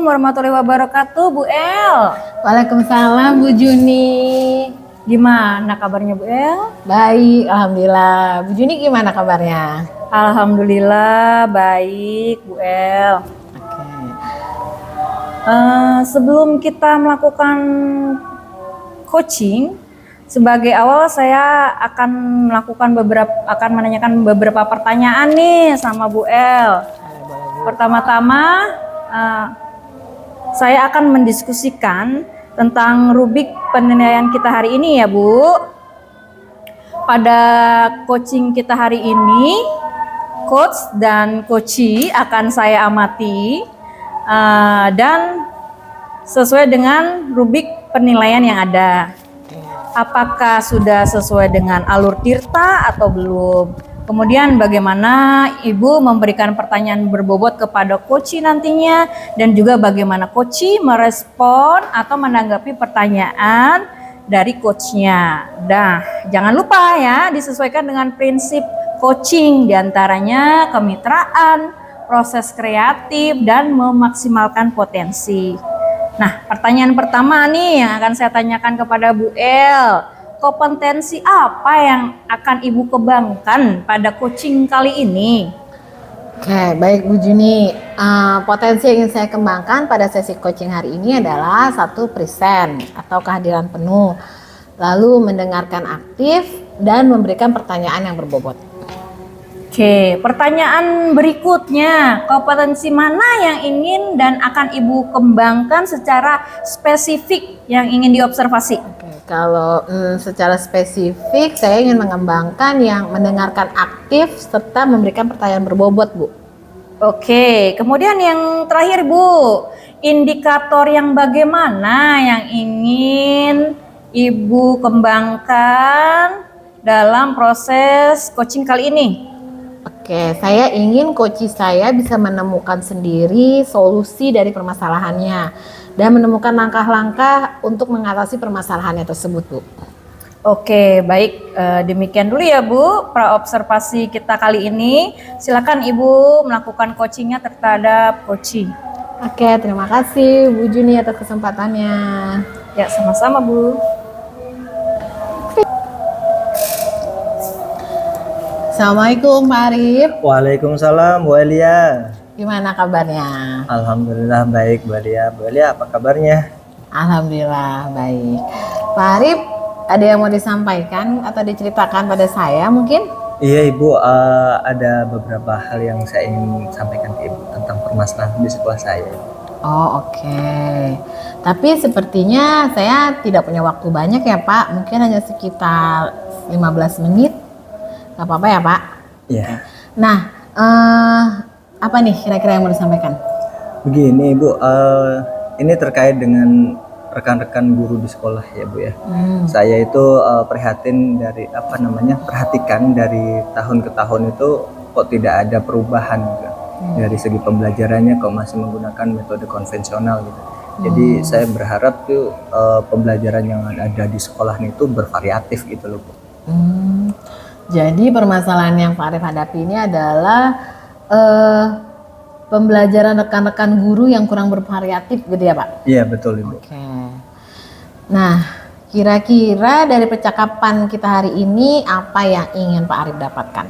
warahmatullahi wabarakatuh, Bu El. Waalaikumsalam Bu Juni. Gimana kabarnya Bu El? Baik, alhamdulillah. Bu Juni gimana kabarnya? Alhamdulillah baik Bu El. Oke. Sebelum kita melakukan coaching, sebagai awal saya akan menanyakan beberapa pertanyaan nih sama Bu El. Pertama-tama saya akan mendiskusikan tentang rubrik penilaian kita hari ini ya Bu. Pada coaching kita hari ini, coach dan coachee akan saya amati dan sesuai dengan rubrik penilaian yang ada. Apakah sudah sesuai dengan alur tirta atau belum? Kemudian bagaimana Ibu memberikan pertanyaan berbobot kepada coachee nantinya, dan juga bagaimana coachee merespon atau menanggapi pertanyaan dari coachnya. Nah, jangan lupa ya, disesuaikan dengan prinsip coaching, diantaranya kemitraan, proses kreatif, dan memaksimalkan potensi. Nah, pertanyaan pertama nih yang akan saya tanyakan kepada Bu El. Kompetensi apa yang akan Ibu kembangkan pada coaching kali ini? Oke, baik Bu Juni. Potensi yang ingin saya kembangkan pada sesi coaching hari ini adalah satu, present atau kehadiran penuh. Lalu mendengarkan aktif dan memberikan pertanyaan yang berbobot. Oke, pertanyaan berikutnya, kompetensi mana yang ingin dan akan Ibu kembangkan secara spesifik yang ingin diobservasi? Oke, kalau secara spesifik saya ingin mengembangkan yang mendengarkan aktif serta memberikan pertanyaan berbobot, Bu. Oke, kemudian yang terakhir Bu, indikator yang bagaimana yang ingin Ibu kembangkan dalam proses coaching kali ini? Oke, saya ingin coach saya bisa menemukan sendiri solusi dari permasalahannya dan menemukan langkah-langkah untuk mengatasi permasalahannya tersebut, Bu. Oke, baik. Demikian dulu ya Bu, praobservasi kita kali ini. Silakan Ibu melakukan coachingnya terhadap coachee. Oke, terima kasih Bu Juni atas kesempatannya. Ya, sama-sama Bu. Assalamualaikum Pak Arif. Waalaikumsalam Bu Elia. Gimana kabarnya? Alhamdulillah baik Bu Elia. Bu Elia apa kabarnya? Alhamdulillah baik. Pak Arif, ada yang mau disampaikan atau diceritakan pada saya mungkin? Iya Ibu, ada beberapa hal yang saya ingin sampaikan ke Ibu tentang permasalahan di sekolah saya. Oh oke. Tapi sepertinya saya tidak punya waktu banyak ya Pak. Mungkin hanya sekitar 15 menit. Gak apa-apa ya Pak? Iya. Nah, apa nih kira-kira yang mau disampaikan? Begini Ibu, ini terkait dengan rekan-rekan guru di sekolah ya Bu ya. Saya itu perhatikan dari tahun ke tahun itu kok tidak ada perubahan gitu. Dari segi pembelajarannya kok masih menggunakan metode konvensional gitu. Jadi saya berharap tuh pembelajaran yang ada di sekolah itu bervariatif gitu loh Bu. Jadi permasalahan yang Pak Arif hadapi ini adalah pembelajaran rekan-rekan guru yang kurang bervariatif gitu ya Pak? Iya betul Ibu. Oke. Nah, kira-kira dari percakapan kita hari ini apa yang ingin Pak Arif dapatkan?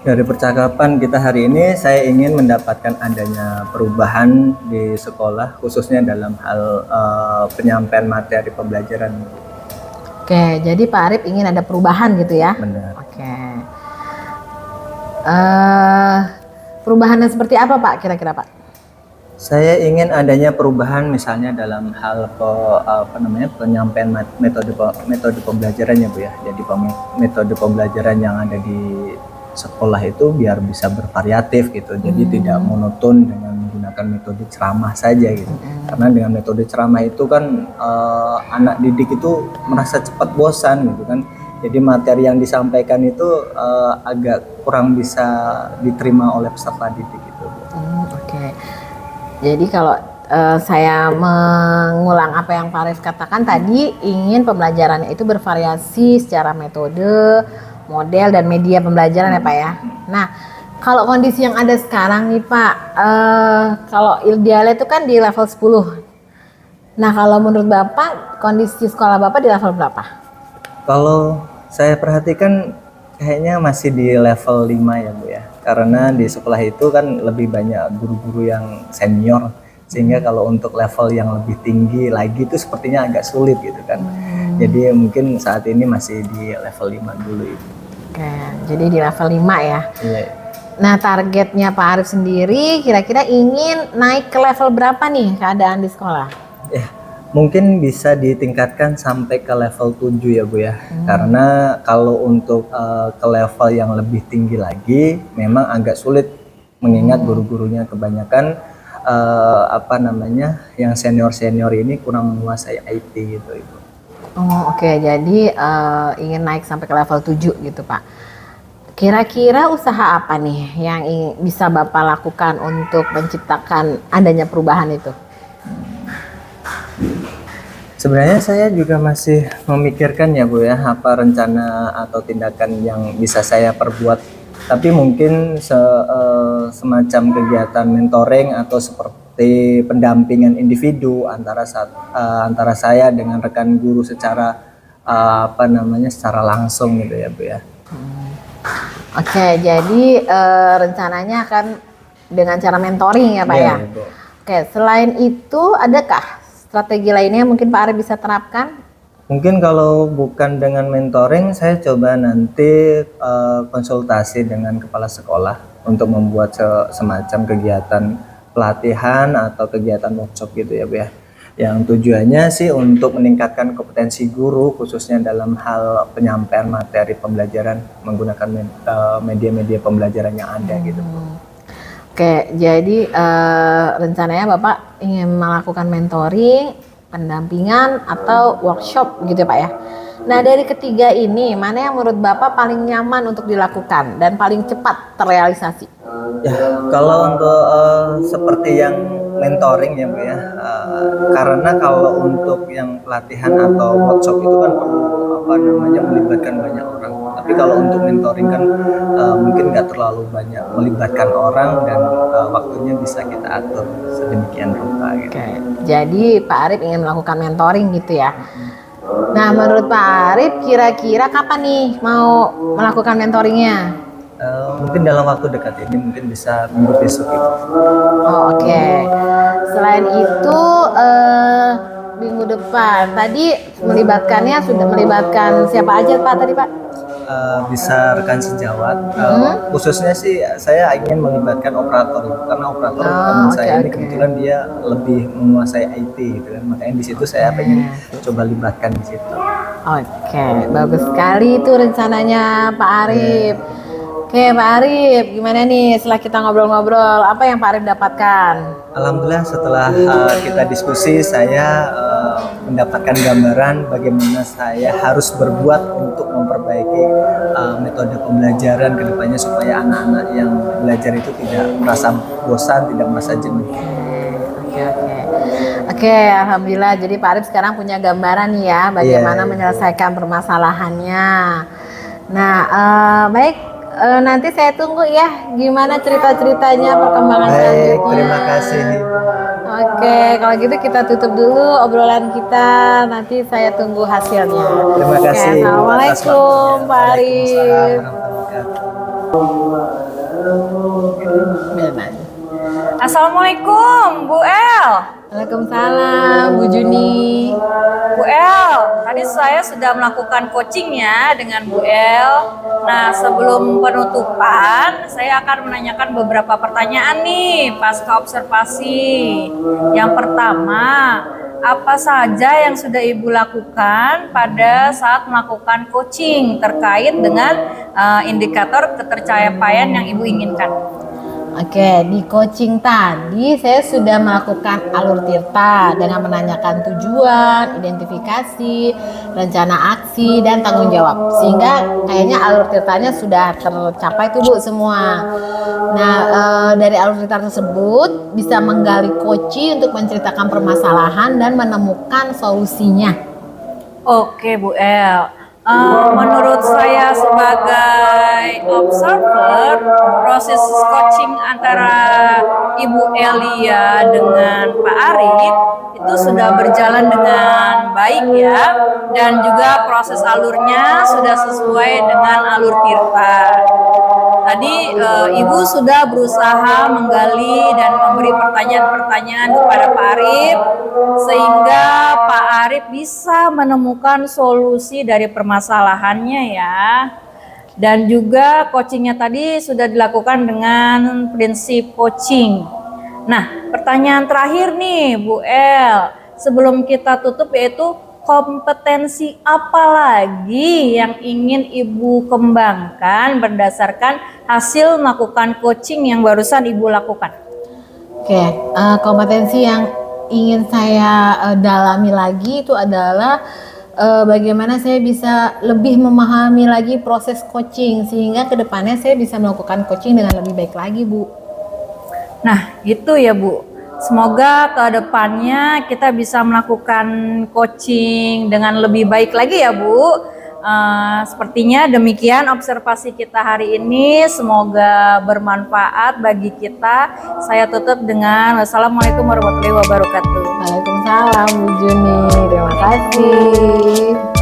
Dari percakapan kita hari ini saya ingin mendapatkan adanya perubahan di sekolah khususnya dalam hal penyampaian materi pembelajaran. Oke, jadi Pak Arif ingin ada perubahan gitu ya? Benar. Oke. Perubahannya seperti apa Pak kira-kira Pak? Saya ingin adanya perubahan misalnya dalam hal penyampaian metode pembelajarannya Bu ya. Jadi metode pembelajaran yang ada di sekolah itu biar bisa bervariatif gitu. Jadi tidak monoton dengan menggunakan metode ceramah saja gitu. Karena dengan metode ceramah itu kan anak didik itu merasa cepat bosan gitu kan. Jadi materi yang disampaikan itu agak kurang bisa diterima oleh peserta didik gitu. Oke. Jadi kalau saya mengulang apa yang Pak Arif katakan tadi, ingin pembelajarannya itu bervariasi secara metode, model, dan media pembelajaran ya Pak ya. Nah, Kalau kondisi yang ada sekarang nih Pak, kalau idealnya itu kan di level 10. Nah kalau menurut Bapak, kondisi sekolah Bapak di level berapa? Kalau saya perhatikan kayaknya masih di level 5 ya Bu ya. Karena di sekolah itu kan lebih banyak guru-guru yang senior, sehingga kalau untuk level yang lebih tinggi lagi itu sepertinya agak sulit gitu kan. Jadi mungkin saat ini masih di level 5 dulu itu. Oke, jadi di level 5 ya. Iya. Nah targetnya Pak Arif sendiri kira-kira ingin naik ke level berapa nih keadaan di sekolah? Ya, mungkin bisa ditingkatkan sampai ke level 7 ya Bu ya. Karena kalau untuk ke level yang lebih tinggi lagi memang agak sulit, mengingat guru-gurunya kebanyakan apa namanya yang senior-senior ini kurang menguasai IT gitu Ibu. Oh oke, jadi ingin naik sampai ke level 7 gitu Pak. Kira-kira usaha apa nih yang bisa Bapak lakukan untuk menciptakan adanya perubahan itu? Sebenarnya saya juga masih memikirkan ya Bu ya, apa rencana atau tindakan yang bisa saya perbuat. Tapi mungkin semacam kegiatan mentoring atau seperti pendampingan individu antara saya dengan rekan guru secara apa namanya secara langsung gitu ya Bu ya. Oke, jadi rencananya akan dengan cara mentoring ya Pak Iya, ya? Bu. Oke, selain itu adakah strategi lainnya mungkin Pak Arif bisa terapkan? Mungkin kalau bukan dengan mentoring, saya coba nanti konsultasi dengan kepala sekolah untuk membuat semacam kegiatan pelatihan atau kegiatan workshop gitu ya Bu ya. Yang tujuannya sih untuk meningkatkan kompetensi guru khususnya dalam hal penyampaian materi pembelajaran menggunakan media-media pembelajaran yang ada gitu Bu. Oke, jadi rencananya Bapak ingin melakukan mentoring, pendampingan, atau workshop gitu ya Pak ya. Nah dari ketiga ini, mana yang menurut Bapak paling nyaman untuk dilakukan dan paling cepat terrealisasi? Ya, kalau untuk seperti yang mentoring ya Bu ya, karena kalau untuk yang pelatihan atau workshop itu kan perlu apa namanya melibatkan banyak orang. Tapi kalau untuk mentoring kan mungkin nggak terlalu banyak melibatkan orang dan waktunya bisa kita atur sedemikian rupa gitu. Oke, jadi Pak Arif ingin melakukan mentoring gitu ya. Nah menurut Pak Arif kira-kira kapan nih mau melakukan mentoringnya? Mungkin dalam waktu dekat ini mungkin bisa minggu besok gitu. Oh, oke. Selain itu minggu depan tadi melibatkannya sudah melibatkan siapa aja Pak tadi Pak? Bisa rekan sejawat, khususnya sih saya ingin melibatkan operator karena operator teman saya ini kebetulan dia lebih menguasai IT gitu kan, makanya di situ saya pengen coba libatkan di situ. Oke, bagus sekali itu rencananya Pak Arif. Oke Pak Arif, gimana nih setelah kita ngobrol-ngobrol, apa yang Pak Arif dapatkan? Alhamdulillah setelah kita diskusi saya mendapatkan gambaran bagaimana saya harus berbuat untuk memperbaiki metode pembelajaran kedepannya supaya anak-anak yang belajar itu tidak merasa bosan, tidak merasa jenuh. Oke, alhamdulillah. Jadi Pak Arif sekarang punya gambaran nih ya bagaimana menyelesaikan permasalahannya. Nah, baik. Nanti saya tunggu ya gimana cerita-ceritanya perkembangan selanjutnya. Terima kasih. Oke, kalau gitu kita tutup dulu obrolan kita. Nanti saya tunggu hasilnya. Terima kasih. Assalamualaikum Pak Arif. Assalamualaikum Bu El. Waalaikumsalam Bu Juni. Bu El, tadi saya sudah melakukan coaching ya dengan Bu El. Nah, sebelum penutupan, saya akan menanyakan beberapa pertanyaan nih pasca observasi. Yang pertama, apa saja yang sudah Ibu lakukan pada saat melakukan coaching terkait dengan indikator ketercapaian yang Ibu inginkan? Oke, di coaching tadi saya sudah melakukan alur tirta dengan menanyakan tujuan, identifikasi, rencana aksi, dan tanggung jawab. Sehingga kayaknya alur tirtanya sudah tercapai tuh Bu semua. Nah, dari alur tirta tersebut bisa menggali coaching untuk menceritakan permasalahan dan menemukan solusinya. Oke Bu El. Menurut saya sebagai observer, proses coaching antara Ibu Elia dengan Pak Arif itu sudah berjalan dengan baik ya, dan juga proses alurnya sudah sesuai dengan alur Tirta. Tadi Ibu sudah berusaha menggali dan memberi pertanyaan-pertanyaan kepada Pak Arif sehingga Pak Arif bisa menemukan solusi dari permasalahannya ya. Dan juga coachingnya tadi sudah dilakukan dengan prinsip coaching. Nah, pertanyaan terakhir nih Bu El, sebelum kita tutup yaitu kompetensi apa lagi yang ingin Ibu kembangkan berdasarkan hasil melakukan coaching yang barusan Ibu lakukan? Oke, kompetensi yang ingin saya dalami lagi itu adalah bagaimana saya bisa lebih memahami lagi proses coaching sehingga kedepannya saya bisa melakukan coaching dengan lebih baik lagi, Bu. Nah, itu ya Bu. Semoga ke depannya kita bisa melakukan coaching dengan lebih baik lagi ya Bu. Sepertinya demikian observasi kita hari ini. Semoga bermanfaat bagi kita. Saya tutup dengan wassalamualaikum warahmatullahi wabarakatuh. Waalaikumsalam Bu Juni, terima kasih.